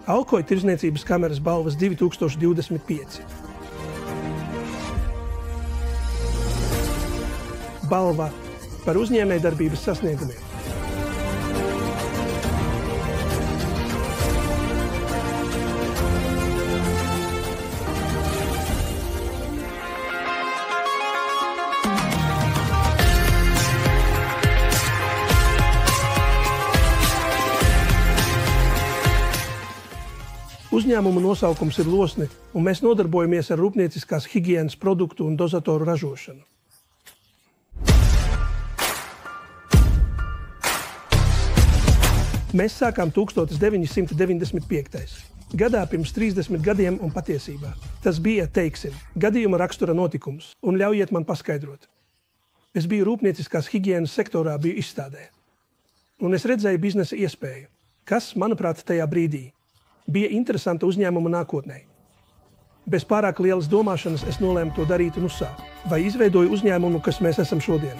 Alkoja tirdzniecības kameras balvas 2025. Balva par uzņēmējdarbības sasniegumiem. Uzņēmuma nosaukums ir Losni, un mēs nodarbojamies ar rūpnieciskās higienas produktu un dozatoru ražošanu. Mēs sākām 1995. gadā pirms 30 gadiem un patiesībā. Tas bija, teiksim, gadījuma rakstura notikums, un ļaujiet man paskaidrot. Es biju rūpnieciskās higienas sektorā, biju izstādē. Un es redzēju biznesa iespēju, kas, manuprāt, tajā brīdī bija interesanta uzņēmuma nākotnē. Bez pārāk lielas domāšanas es nolēmu to darīt un uzsākt, vai izveidoju uzņēmumu, kas mēs esam šodien.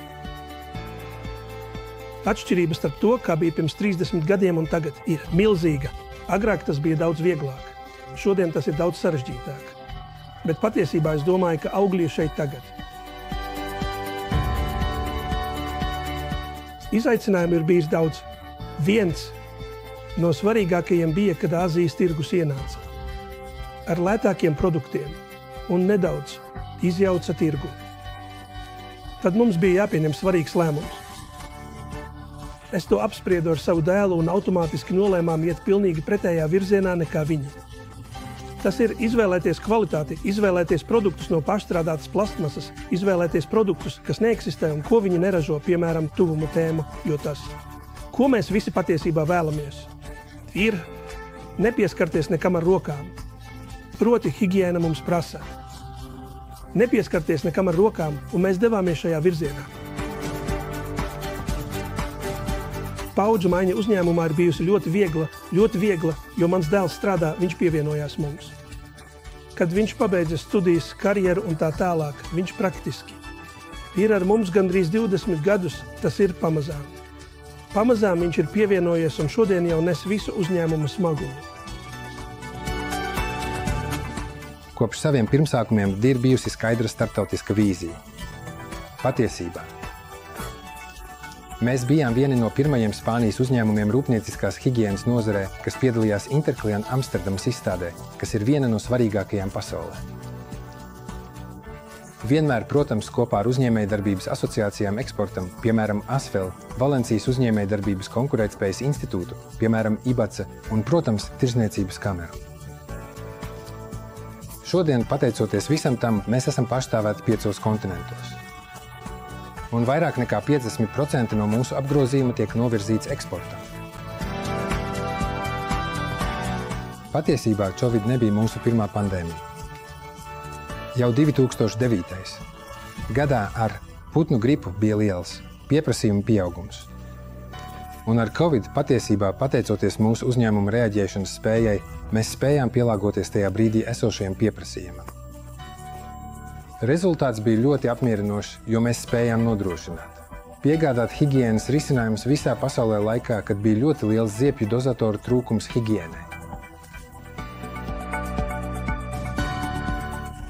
Atšķirība starp to, kā bija pirms 30 gadiem un tagad, ir milzīga. Agrāk tas bija daudz vieglāk. Šodien tas ir daudz sarežģītāk. Bet patiesībā es domāju, ka augļi ir šeit tagad. Izaicinājumu ir bijis daudz. Viens no svarīgākajiem bija, kad Āzijas tirgus ienāca. Ar lētākiem produktiem un nedaudz izjauca tirgu. Tad mums bija jāpieņem svarīgs lēmums. Es to apspriedu ar savu dēlu un automātiski nolēmām iet pilnīgi pretējā virzienā nekā viņi. Tas ir izvēlēties kvalitāti, izvēlēties produktus no pašstrādātas plastmasas, izvēlēties produktus, kas neeksistē un ko viņi neražo, piemēram, tuvuma tēmu, jo tas, ko mēs visi patiesībā vēlamies, ir nepieskarties nekam ar rokām. Proti higiēna mums prasa. Nepieskarties nekam ar rokām, un mēs devāmies šajā virzienā. Paudžu maiņa uzņēmumā ir bijusi ļoti viegla, jo mans dēls strādā, viņš pievienojās mums. Kad viņš pabeidza studijas, karjeru un tā tālāk, viņš praktiski ir ar mums gandrīz 20 gadus, tas ir pamazām. Pamazām viņš ir pievienojies un šodien jau nes visu uzņēmumu smagumu. Kopš saviem pirmsākumiem ir bijusi skaidra starptautiska vīzija. Patiesībā. Mēs bijām vieni no pirmajiem Spānijas uzņēmumiem rūpnieciskās higienas nozarē, kas piedalījās Interclean Amsterdamas izstādē, kas ir viena no svarīgākajām pasaulē. Vienmēr, protams, kopā ar uzņēmējdarbības asociācijām eksportam, piemēram, ASFEL, Valencijas uzņēmējdarbības konkurētspējas institūtu, piemēram, IBACA un, protams, Tirdzniecības kameru. Šodien, pateicoties visam tam, mēs esam pārstāvēti 5 kontinentos. Un vairāk nekā 50% no mūsu apgrozījuma tiek novirzīts eksportam. Patiesībā Covid nebija mūsu pirmā pandēmija. Jau 2009. gadā ar putnu gripu bija liels pieprasījuma pieaugums. Un ar Covid patiesībā, pateicoties mūsu uzņēmuma reaģēšanas spējai, mēs spējām pielāgoties tajā brīdī esošajam pieprasījumam. Rezultāts bija ļoti apmierinošs, jo mēs spējām nodrošināt. Piegādāt higienas risinājumus visā pasaulē laikā, kad bija ļoti liels ziepju dozatoru trūkums higienai.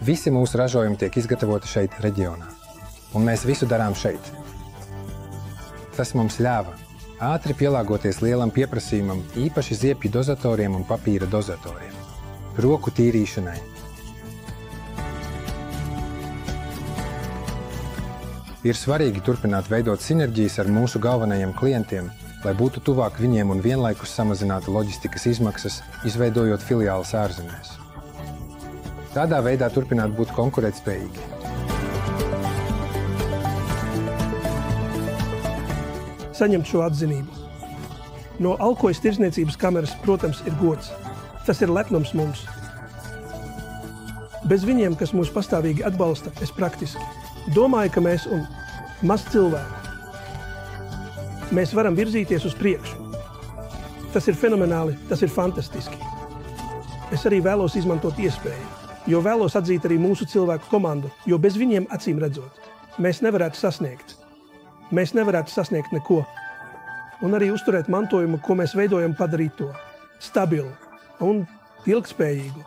Visi mūsu ražojumi tiek izgatavoti šeit reģionā, un mēs visu darām šeit. Tas mums ļāva ātri pielāgoties lielam pieprasījumam, īpaši ziepju dozatoriem un papīra dozatoriem, roku tīrīšanai. Ir svarīgi turpināt veidot sinerģijas ar mūsu galvenajiem klientiem, lai būtu tuvāk viņiem un vienlaikus samazinātu loģistikas izmaksas, izveidojot filiāles ārzemēs. Tādā veidā turpināt būt konkurētspējīgi. Saņemt šo atzinību. No Alkojas tirdzniecības kameras, protams, ir gods. Tas ir lepnums mums. Bez viņiem, kas mūs pastāvīgi atbalsta, es praktiski domāju, ka mēs un maz cilvēku. Mēs varam virzīties uz priekšu. Tas ir fenomenāli, tas ir fantastiski. Es arī vēlos izmantot iespēju, jo vēlos atzīt arī mūsu cilvēku komandu, jo bez viņiem acīm redzot, mēs nevarētu sasniegt. Mēs nevarētu sasniegt neko. Un arī uzturēt mantojumu, ko mēs veidojam, padarīt to stabilu, un ilgtspējīgu.